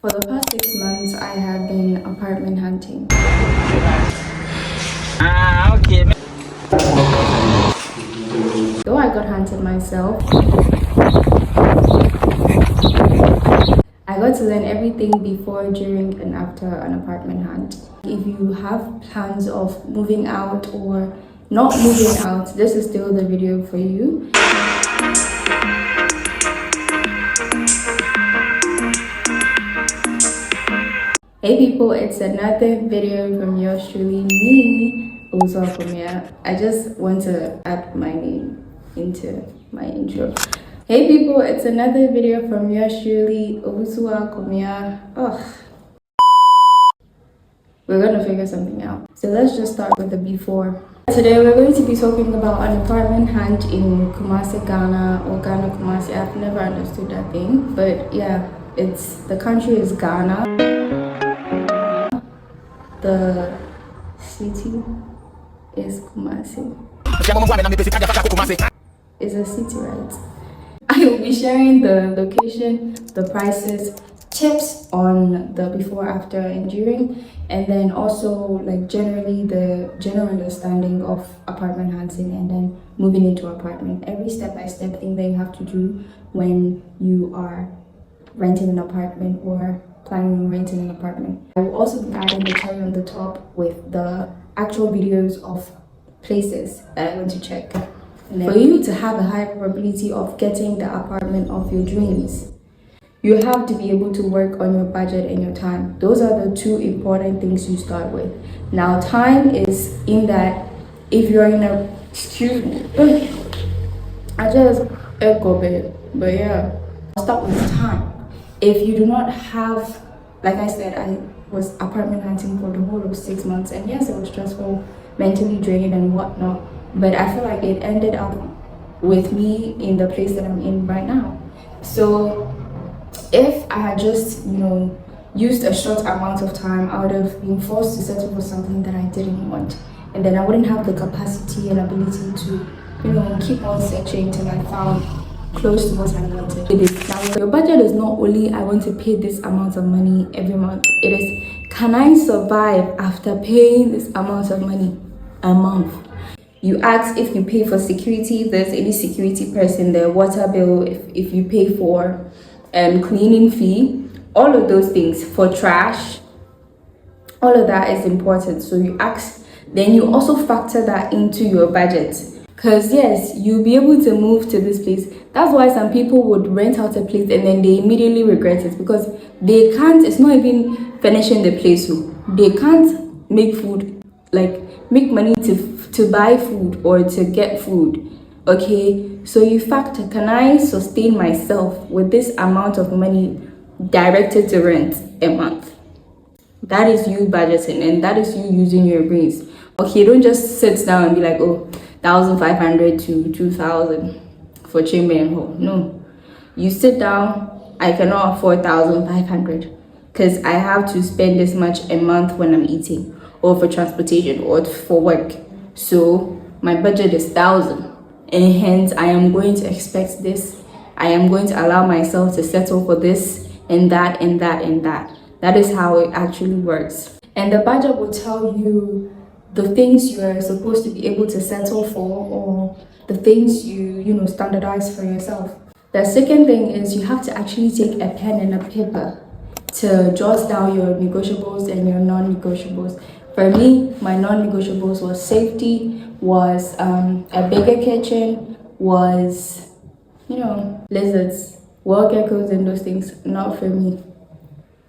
For the past 6 months, I have been apartment hunting. Okay. Though I got hunted myself, I got to learn everything before, during, and after an apartment hunt. If you have plans of moving out or not moving out, this is still the video for you. Hey people, it's another video from yours truly, me, Oluwakumia. I just want to add my name into my intro. Hey people, it's another video from yours truly, Oluwakumia. We're gonna figure something out. So let's just start with the before. Today we're going to be talking about an apartment hunt in Kumasi, Ghana, or Ghana Kumasi. I've never understood that thing, but yeah, the country is Ghana. The city is Kumasi. It's a city, right? I will be sharing the location, the prices, tips on the before, after, and during, and then also like generally the general understanding of apartment hunting and then moving into apartment. Every step-by-step thing that you have to do when you are renting an apartment or planning on renting an apartment. I will also be adding the cherry on the top with the actual videos of places that I want to check. And for you to have a high probability of getting the apartment of your dreams, you have to be able to work on your budget and your time. Those are the two important things you start with. Now, time is in that if you're in a, excuse me, I just echo bit, but yeah, I'll start with time. If you do not have, like I said, I was apartment hunting for the whole of 6 months, and yes, it was stressful, mentally draining and whatnot, but I feel like it ended up with me in the place that I'm in right now. So if I had just, used a short amount of time, I would have been forced to settle for something that I didn't want, and then I wouldn't have the capacity and ability to, keep on searching till I found close to what I wanted. It is now, your budget is not only I want to pay this amount of money every month. It is, can I survive after paying this amount of money a month? You ask if you pay for security, if there's any security person there, water bill, if you pay for cleaning fee, all of those things, for trash, all of that is important. So you ask, then you also factor that into your budget. Because yes, you'll be able to move to this place. That's why some people would rent out a place and then they immediately regret it, because they can't, it's not even finishing the place. So they can't make food, like make money to buy food or to get food. Okay, so you factor, can I sustain myself with this amount of money directed to rent a month? That is you budgeting, and that is you using your brains. Okay, don't just sit down and be like, oh, 1,500 to 2,000 for chamber and hall. No, you sit down. I cannot afford 1,500 because I have to spend this much a month when I'm eating, or for transportation, or for work. So my budget is 1,000, and hence I am going to expect this. I am going to allow myself to settle for this and that and that and that. That is how it actually works. And the budget will tell you the things you are supposed to be able to settle for, or the things you standardize for yourself. The second thing is you have to actually take a pen and a paper to jot down your negotiables and your non-negotiables. For me, my non-negotiables was safety, was a bigger kitchen, was lizards, wild geckos, and those things. Not for me.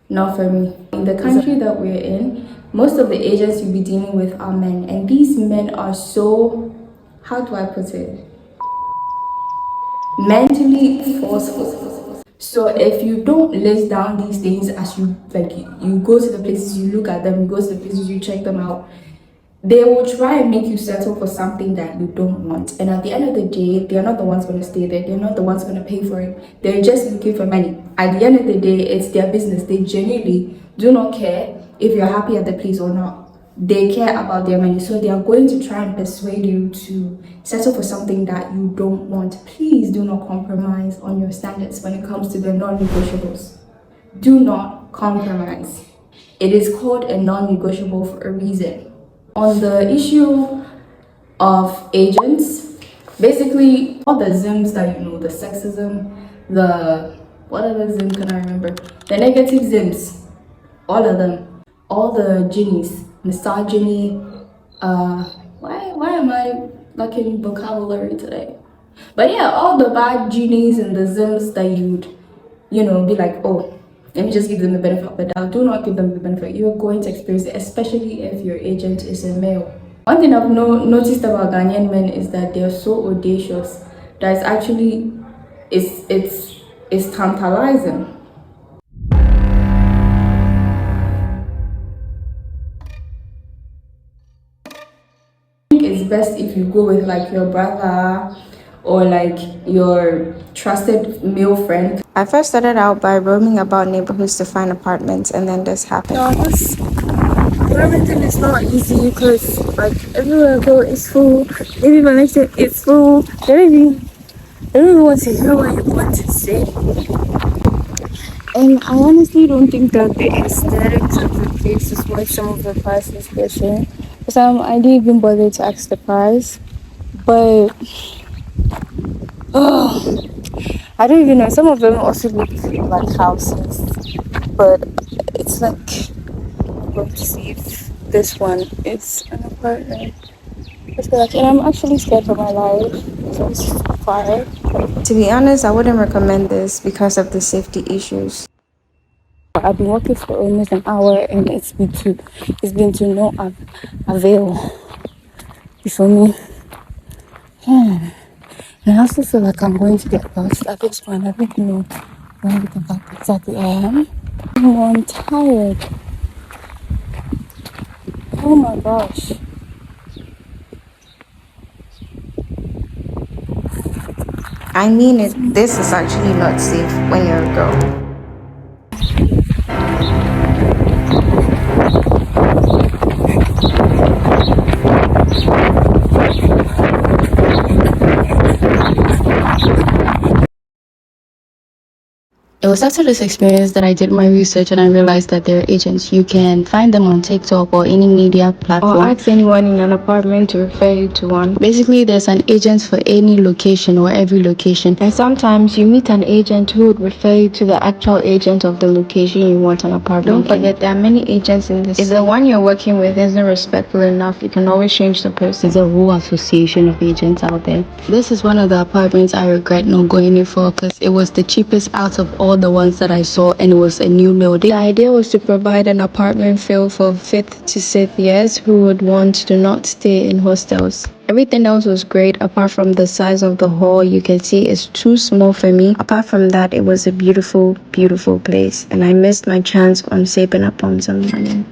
Not for me. In the country that we're in, most of the agents you'll be dealing with are men, and these men are so, how do I put it, mentally forceful. So if you don't list down these things as you go to the places, you look at them, you go to the places, you check them out, they will try and make you settle for something that you don't want. And at the end of the day, they're not the ones going to stay there. They're not the ones going to pay for it. They're just looking for money. At the end of the day, it's their business. They genuinely do not care if you're happy at the place or not. They care about their money. So they are going to try and persuade you to settle for something that you don't want. Please do not compromise on your standards when it comes to the non-negotiables. Do not compromise. It is called a non-negotiable for a reason. On the issue of agents, basically all the Zims that you know, the sexism, the what other Zim can I remember? The negative Zims, all of them, all the genies, misogyny, why am I lacking vocabulary today? But yeah, all the bad genies and the Zims that you'd, be like, oh, let me just give them the benefit of the doubt. Do not give them the benefit. You're going to experience it, especially if your agent is a male. One thing I've noticed about Ghanaian men is that they're so audacious that it's actually it's tantalizing. I think it's best if you go with like your brother or like your trusted male friend. I first started out by roaming about neighborhoods to find apartments, and then this happened. Everything is not easy because like everywhere I go is full. Maybe my next is full. They don't even want to hear what you want to say. And I honestly don't think that the aesthetics of the place is worth some of the prices they're saying. Because I didn't even bother to ask the price. But I don't even know. Some of them also look like houses. But it's like I'm going to see if this one is an apartment. And I'm actually scared for my life. So it's quiet. To be honest, I wouldn't recommend this because of the safety issues. I've been working for almost an hour and it's been to no avail. You feel me? Yeah. And I also feel like I'm going to get lost at this point. I don't know where the fuck exactly I am. I'm tired. Oh my gosh. I mean it. This is actually not safe when you're a girl. It was after this experience that I did my research and I realized that there are agents. You can find them on TikTok or any media platform. Or ask anyone in an apartment to refer you to one. Basically, there's an agent for any location or every location. And sometimes you meet an agent who would refer you to the actual agent of the location you want an apartment. Don't forget, there are many agents in this. If the one you're working with isn't respectful enough, you can always change the person. There's a whole association of agents out there. This is one of the apartments I regret not going in for because it was the cheapest out of all the ones that I saw and it was a new building. The idea was to provide an apartment feel for 5th to 6th years who would want to not stay in hostels. Everything else was great apart from the size of the hall. You can see it's too small for me. Apart from that, it was a beautiful, beautiful place and I missed my chance on saving up on some money.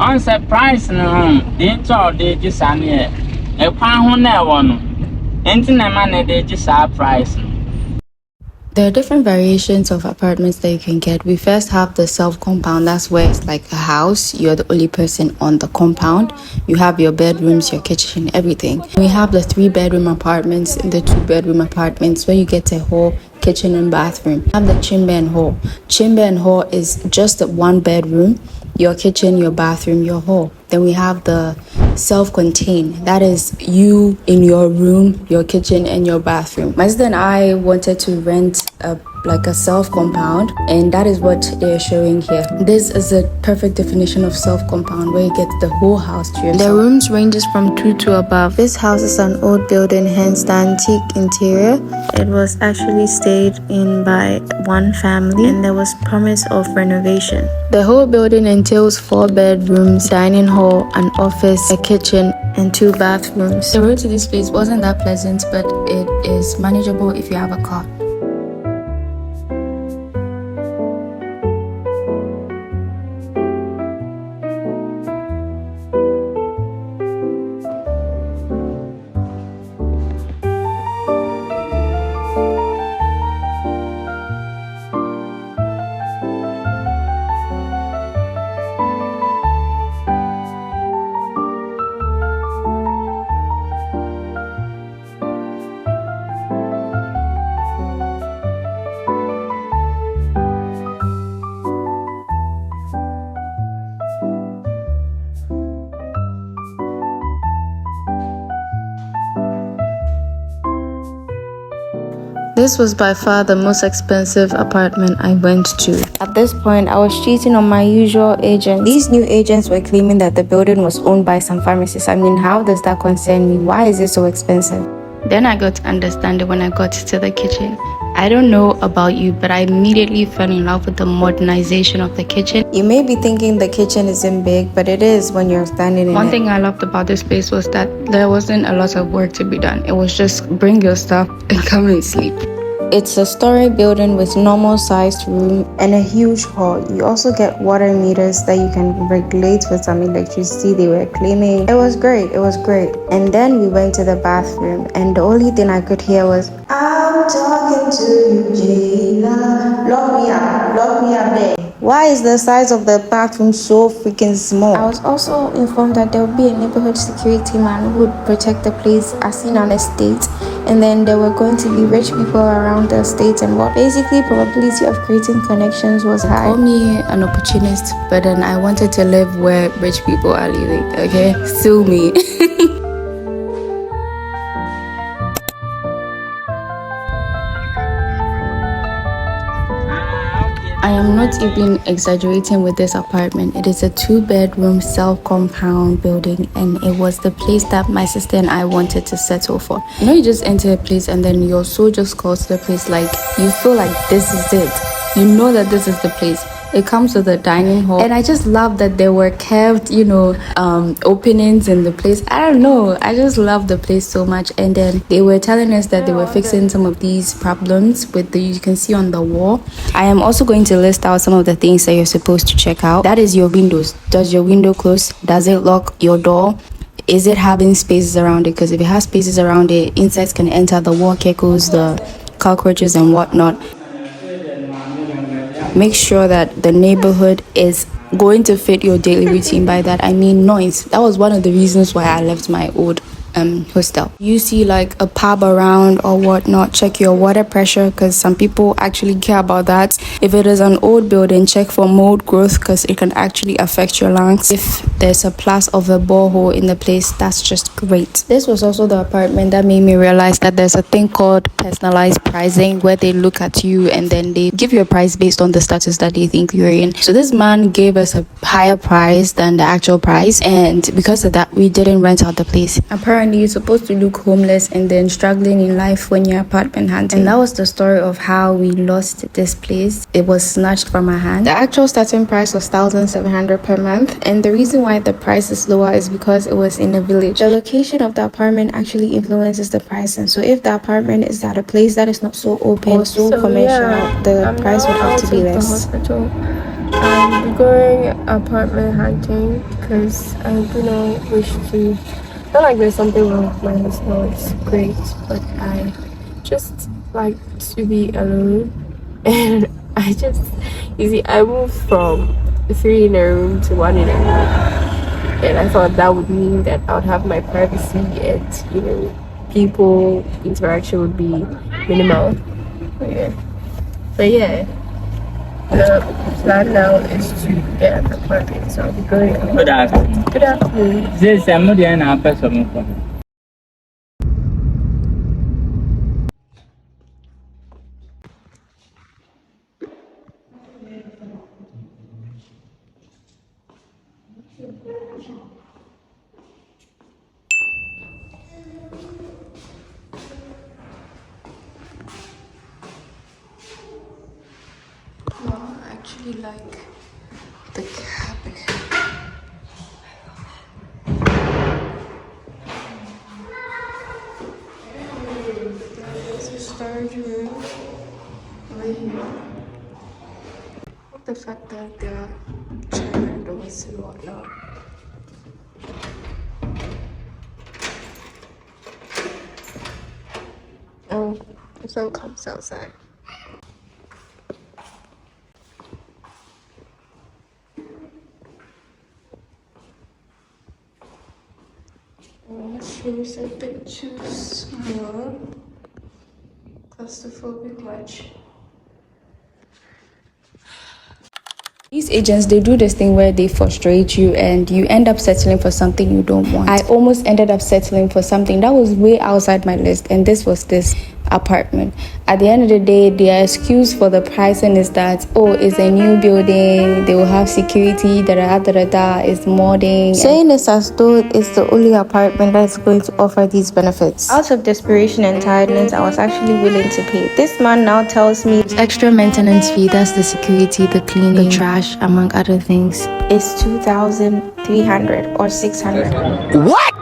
On price no didn't all they just a pound one. Anything a man they just price. There are different variations of apartments that you can get. We first have the self-compound. That's where it's like a house. You're the only person on the compound. You have your bedrooms, your kitchen, everything. We have the 3-bedroom apartments and the 2-bedroom apartments where you get a whole kitchen and bathroom. We have the chamber and hall. Chamber and hall is just a 1-bedroom, your kitchen, your bathroom, your hall. Then we have the self-contained. That is you in your room, your kitchen, and your bathroom. My sister and I wanted to rent a like a self compound, and that is what they're showing here. This is a perfect definition of self compound where you get the whole house to yourself. The rooms ranges from 2 to above. This house is an old building, hence the antique interior. It was actually stayed in by one family and there was promise of renovation. The whole building entails 4 bedrooms, dining hall, an office, a kitchen, and 2 bathrooms. The road to this place wasn't that pleasant, but it is manageable if you have a car. This was by far the most expensive apartment I went to. At this point, I was cheating on my usual agent. These new agents were claiming that the building was owned by some pharmacists. I mean, how does that concern me? Why is it so expensive? Then I got to understand it when I got to the kitchen. I don't know about you, but I immediately fell in love with the modernization of the kitchen. You may be thinking the kitchen isn't big, but it is when you're standing in it. One thing I loved about this place was that there wasn't a lot of work to be done. It was just bring your stuff and come and sleep. It's a story building with normal sized room and a huge hall. You also get water meters that you can regulate with some electricity, they were claiming. It was great. And then we went to the bathroom and the only thing I could hear was, "I'm talking to you, Jayla. Lock me up there." Why is the size of the bathroom so freaking small? I was also informed that there would be a neighborhood security man who would protect the place as in an estate, and then there were going to be rich people around the estate, and what basically probability of creating connections was high. Call me an opportunist, but then I wanted to live where rich people are living, okay? Sue me. I am not even exaggerating with this apartment. It is a 2-bedroom self-compound building, and it was the place that my sister and I wanted to settle for. You know, you just enter a place and then your soul just calls to the place, like you feel like this is it. You know that this is the place. It comes with a dining hall, and I just love that there were curved, openings in the place. I don't know, I just love the place so much. And then they were telling us that they were fixing some of these problems with you can see on the wall. I am also going to list out some of the things that you're supposed to check out. That is your windows. Does your window close? Does it lock your door? Is it having spaces around it? Because if it has spaces around it, insects can enter, the wall geckos, the cockroaches and whatnot. Make sure that the neighborhood is going to fit your daily routine. By that I mean noise. That was one of the reasons why I left my old hostel. You see like a pub around or whatnot, check your water pressure because some people actually care about that. If it is an old building, check for mold growth because it can actually affect your lungs. If there's a plus of a borehole in the place, that's just great. This was also the apartment that made me realize that there's a thing called personalized pricing, where they look at you and then they give you a price based on the status that they think you're in. So this man gave us a higher price than the actual price, and because of that we didn't rent out the place. Apparently you're supposed to look homeless and then struggling in life when you're apartment hunting, and that was the story of how we lost this place. It was snatched from our hand. The actual starting price was 1,700 per month, and the reason why the price is lower is because it was in a village. The location of the apartment actually influences the price, and so if the apartment is at a place that is not so open or so commercial, the price would have to be less. I'm going apartment hunting because I do not wish to. Not like there's something wrong with my hostel, it's great, but I just like to be alone. And I moved from 3 in a room to 1 in a room, and I thought that would mean that I would have my privacy and people interaction would be minimal. But yeah. The plan now is to get an apartment, so I'll be going. Good afternoon. Good afternoon. This is somebody and a person. really like the cabinet. There's a storage room over here. The fact that there are China doors and whatnot. Oh, the sun comes outside. Mushrooms a bit too small. Claustrophobic much. These agents, they do this thing where they frustrate you and you end up settling for something you don't want. I almost ended up settling for something that was way outside my list, and this was this apartment. At the end of the day, their excuse for the pricing is that, oh, it's a new building, they will have security, it's modding. Saying this as though it's the only apartment that's going to offer these benefits. Out of desperation and tiredness, I was actually willing to pay. This man now tells me extra maintenance fee, that's the security, the cleaning, the trash, among other things, is 2,300 or 600. What?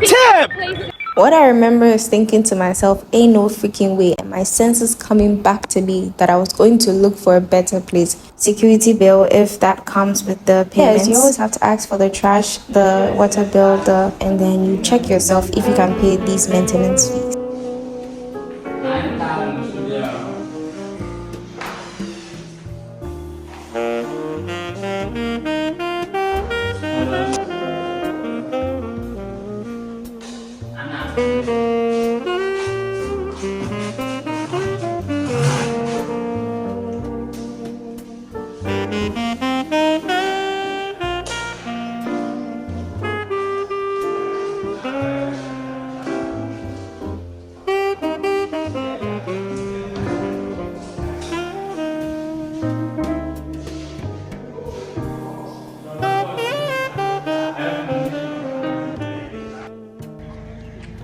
Tip! What I remember is thinking to myself, ain't no freaking way, and my senses coming back to me that I was going to look for a better place. Security bill, if that comes with the payments. Yes, you always have to ask for the trash, the water bill, and then you check yourself if you can pay these maintenance fees.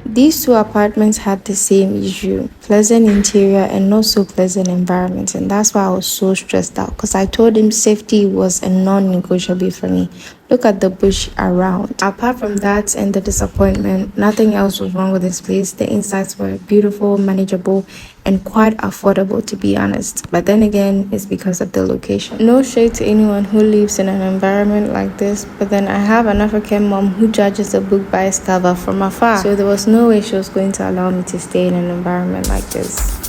These two apartments had the same issue, pleasant interior and not so pleasant environment, and that's why I was so stressed out, because I told him safety was a non-negotiable for me. Look at the bush around. Apart from that and the disappointment, nothing else was wrong with this place. The insides were beautiful, manageable, and quite affordable, to be honest. But then again, it's because of the location. No shade to anyone who lives in an environment like this, but then I have an African mom who judges a book by its cover from afar. So there was no way she was going to allow me to stay in an environment like this.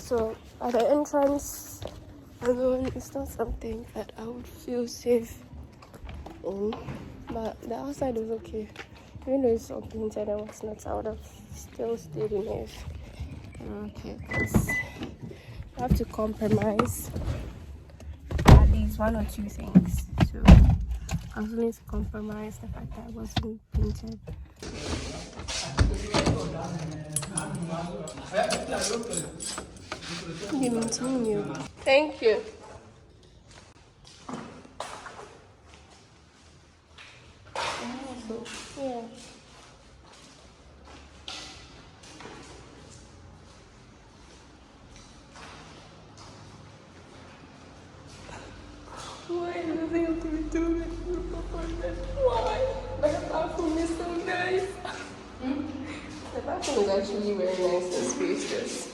So at the entrance alone, it's not something that I would feel safe in, but the outside is okay. Even though it's all painted and whatnot, I would have still stayed in it. Okay, because I have to compromise at least one or two things. So I was willing to compromise the fact that it wasn't painted. Thank you. Yeah. Why is everything have to be doing with the apartment? Why? My bathroom is so nice. The bathroom is actually very nice and spacious.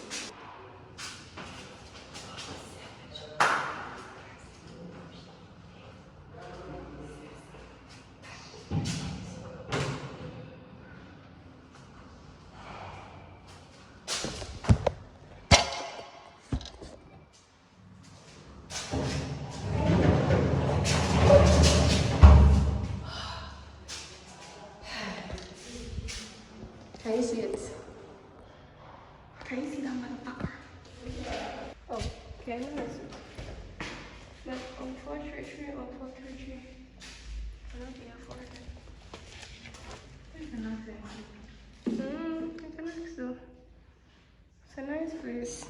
Okay, nice. But unfortunately, I don't be afforded. I can ask though. It's a nice place.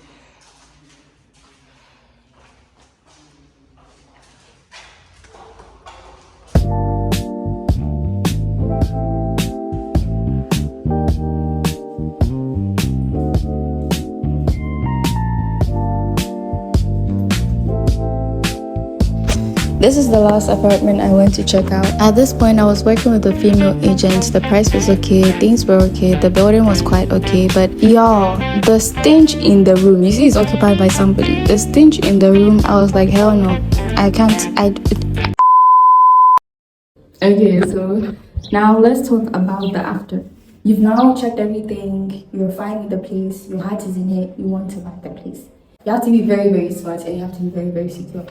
This is the last apartment I went to check out. At this point, I was working with a female agent. The price was okay, things were okay, the building was quite okay, but y'all, the stench in the room, you see it's occupied by somebody. The stench in the room, I was like, hell no, I can't, Okay, so now let's talk about the after. You've now checked everything, you're fine with the place, your heart is in it, you want to buy the place. You have to be very, very smart and you have to be very, very secure.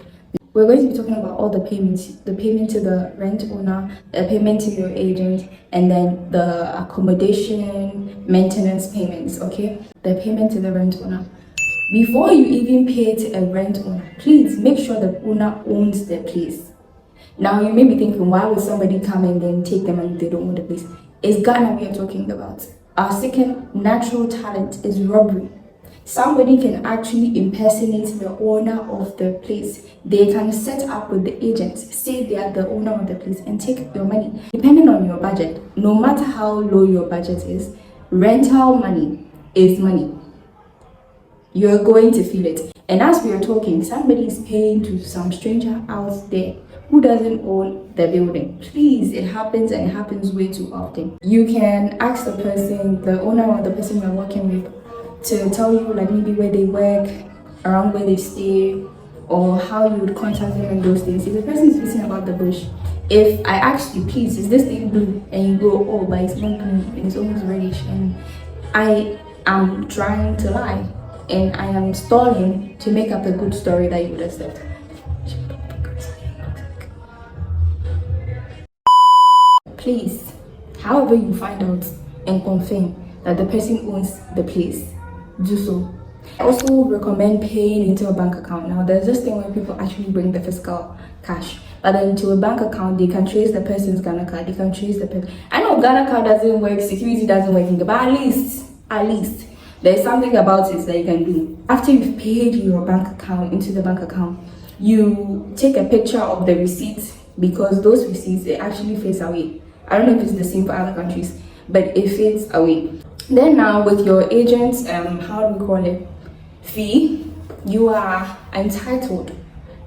We're going to be talking about all the payments, the payment to the rent owner, the payment to your agent, and then the accommodation, maintenance payments, okay? The payment to the rent owner. Before you even pay to a rent owner, please make sure the owner owns the place. Now you may be thinking, why would somebody come and then take them and they don't own the place? It's Ghana we are talking about. Our second natural talent is robbery. Somebody can actually impersonate the owner of the place. They can set up with the agents, say they are the owner of the place and take your money. Depending on your budget, no matter how low your budget is, rental money is money. You're going to feel it. And as we are talking, somebody is paying to some stranger out there who doesn't own the building. Please, it happens and it happens way too often. You can ask the person, the owner or the person you're working with, to tell you like maybe where they work, around where they stay, or how you would contact them and those things. If the person is missing about the bush, if I ask you, please, is this thing blue? And you go, oh, but it's not blue, it's almost reddish, and I am trying to lie, and I am stalling to make up a good story that you would accept. Please, however you find out and confirm that the person owns the place, do so. I also recommend paying into a bank account. Now, there's this thing where people actually bring the physical cash, but then to a bank account, they can trace the person's Ghana card. They can trace the person. I know Ghana card doesn't work, security doesn't work, but at least, there's something about it that you can do. After you've paid your bank account into the bank account, you take a picture of the receipt because those receipts, they actually face away. I don't know if it's the same for other countries, but it fades away. Then now with your agent's, how do we call it, fee, you are entitled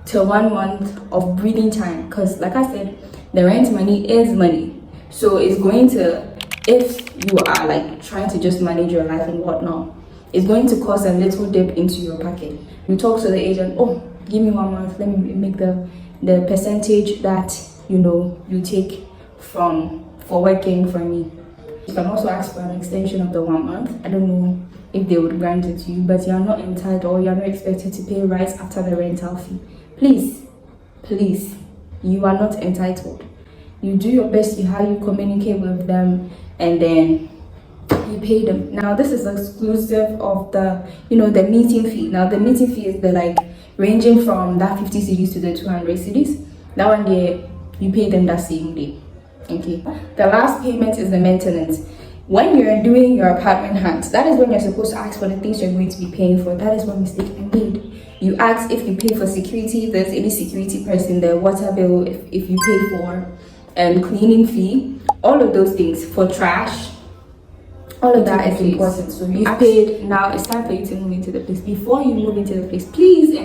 to 1 month of breathing time because like I said, the rent money is money. So it's going to, if you are like trying to just manage your life and whatnot, it's going to cause a little dip into your pocket. You talk to the agent, oh, give me 1 month, let me make the percentage that you take for working for me. You can also ask for an extension of the 1 month. I don't know if they would grant it to you, but you are not entitled or you are not expected to pay right after the rental fee. Please, you are not entitled. You do your best in how you communicate with them and then you pay them. Now this is exclusive of the the meeting fee. Now the meeting fee is the ranging from that 50 cedis to the 200 cedis. That one day you pay them that same day. Okay, the last payment is the maintenance. When you're doing your apartment hunt, that is when you're supposed to ask for the things you're going to be paying for. That is when mistake is made. You ask if you pay for security, if there's any security person, the water bill, if you pay for cleaning fee, all of those things, for trash, all of that is important. So you've paid, now it's time for you to move into the place. Before you move into the place, please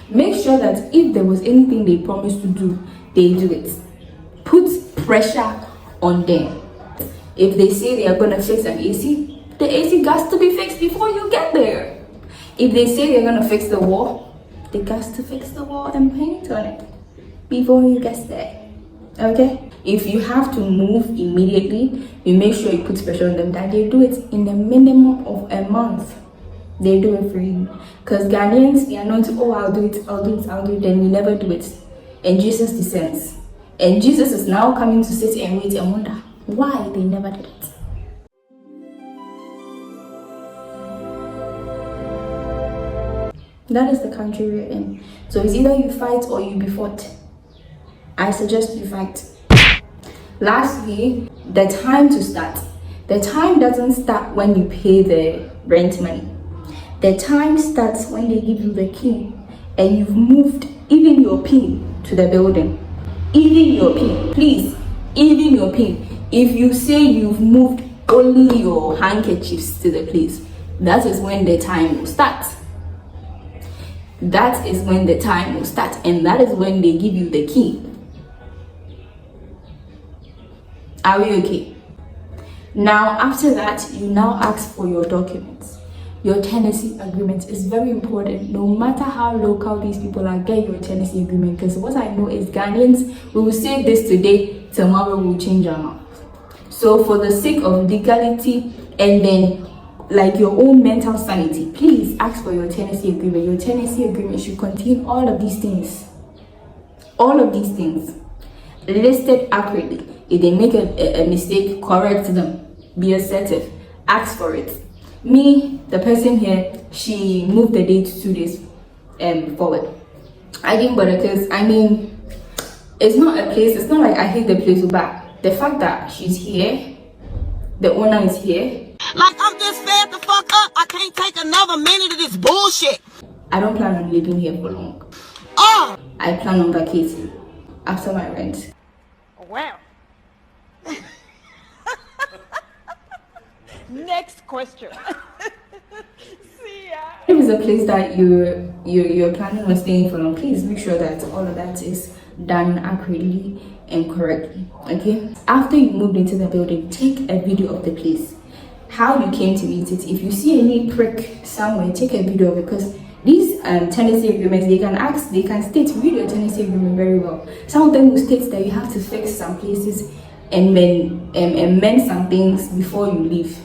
make sure that if there was anything they promised to do, they do it. Put pressure on them. If they say they are going to fix an AC, the AC got to be fixed before you get there. If they say they're going to fix the wall, they got to fix the wall and paint on it before you get there. Okay? If you have to move immediately, you make sure you put pressure on them that they do it in the minimum of a month. They do it for you. Because Ghanaians, they are known to, oh, I'll do it, then you never do it. And Jesus descends. And Jesus is now coming to sit and wait and wonder why they never did it. That is the country we're in. So it's either you fight or you be fought. I suggest you fight. Lastly, the time to start. The time doesn't start when you pay the rent money. The time starts when they give you the key and you've moved even your pin to the building. Even your pin, please, even your pin. If you say you've moved only your handkerchiefs to the place, that is when the time will start. That is when the time will start, and that is when they give you the key. Are we okay? Now, after that, you now ask for your documents. Your tenancy agreement is very important. No matter how local these people are, get your tenancy agreement. Because what I know is Ghanaians, we will say this today, tomorrow we'll change our mind. So for the sake of legality and then like your own mental sanity, please ask for your tenancy agreement. Your tenancy agreement should contain all of these things. All of these things listed accurately. If they make a mistake, correct them. Be assertive. Ask for it. Me, the person here, she moved the date 2 days forward. I didn't bother because it's not a place. It's not like I hate the place back. The fact that she's here, the owner is here. Like I'm just fed the fuck up. I can't take another minute of this bullshit. I don't plan on living here for long. I plan on vacating after my rent. Wow. Next question. See ya. If it's a place that you're planning on staying for long, please make sure that all of that is done accurately and correctly. Okay. After you moved into the building, take a video of the place, how you came to meet it. If you see any prick somewhere, take a video of it, because these tenancy agreements, they can state, read your tenancy agreement very well. Some of them will state that you have to fix some places and then amend some things before you leave.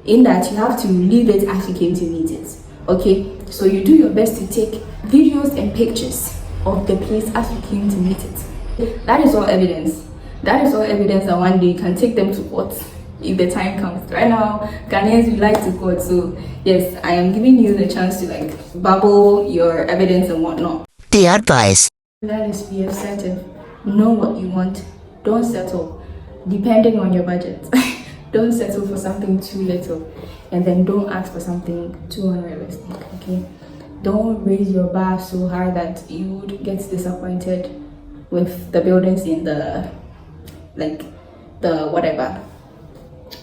In that, you have to leave it as you came to meet it. Okay, so you do your best to take videos and pictures of the place as you came to meet it. That is all evidence. That is all evidence that one day you can take them to court if the time comes. Right now, Ghanaians, we like to court. So yes, I am giving you the chance to like bubble your evidence and whatnot. The advice. That is, be assertive. Know what you want. Don't settle, depending on your budget. Don't settle for something too little, and then don't ask for something too unrealistic. Okay, don't raise your bar so high that you would get disappointed with the buildings in the whatever.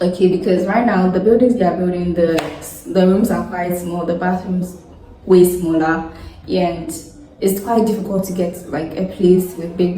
Okay, because right now the buildings they are building, the rooms are quite small, the bathrooms way smaller, and it's quite difficult to get like a place with big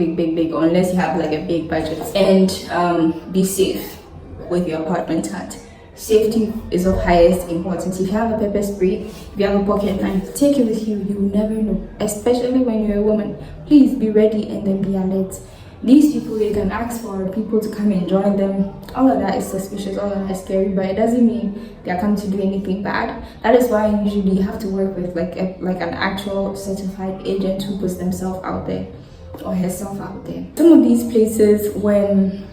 unless you have like a big budget. And be safe with your apartment hunt. Safety is of highest importance. If you have a pepper spray, if you have a pocket knife, take it with you. You will never know, especially when you're a woman. Please be ready and then be alert. These people, they can ask for people to come and join them. All of that is suspicious, all of that is scary, but it doesn't mean they're coming to do anything bad. That is why usually you have to work with like an actual certified agent who puts themselves out there or herself out there. Some of these places, when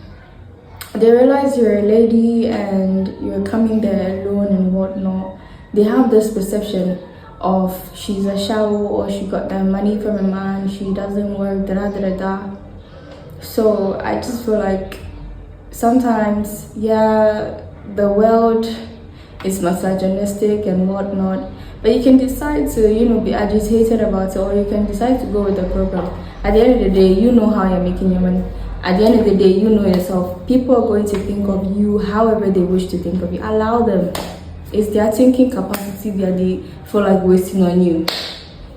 they realize you're a lady and you're coming there alone and whatnot, they have this perception of she's a shallow, or she got that money from a man, she doesn't work, da. So I just feel like sometimes, yeah, the world is misogynistic and whatnot, but you can decide to, be agitated about it, or you can decide to go with the program. At the end of the day, you know how you're making your money. At the end of the day, you know yourself. People are going to think of you however they wish to think of you. Allow them. It's their thinking capacity that they feel like wasting on you.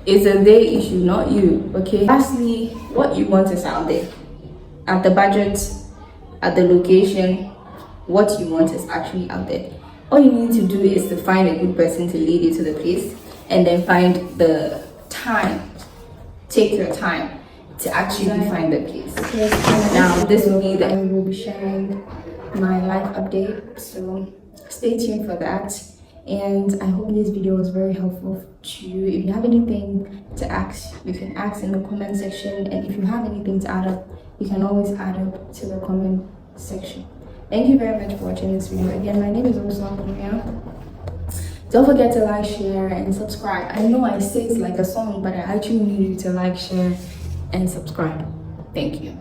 It's a they issue, not you. Okay. Lastly, what you want is out there. At the budget, at the location, what you want is actually out there. All you need to do is to find a good person to lead you to the place, and then find the time. Take your time to actually find the place. Now, this will be I will be sharing my life update, so stay tuned for that. And I hope this video was very helpful to you. If you have anything to ask, you can ask in the comment section, and if you have anything to add up, you can always add up to the comment section. Thank you very much for watching this video. Again, my name is Maria. Don't forget to like, share, and subscribe. I know I say it's like a song, but I actually need you to like, share, and subscribe. Thank you.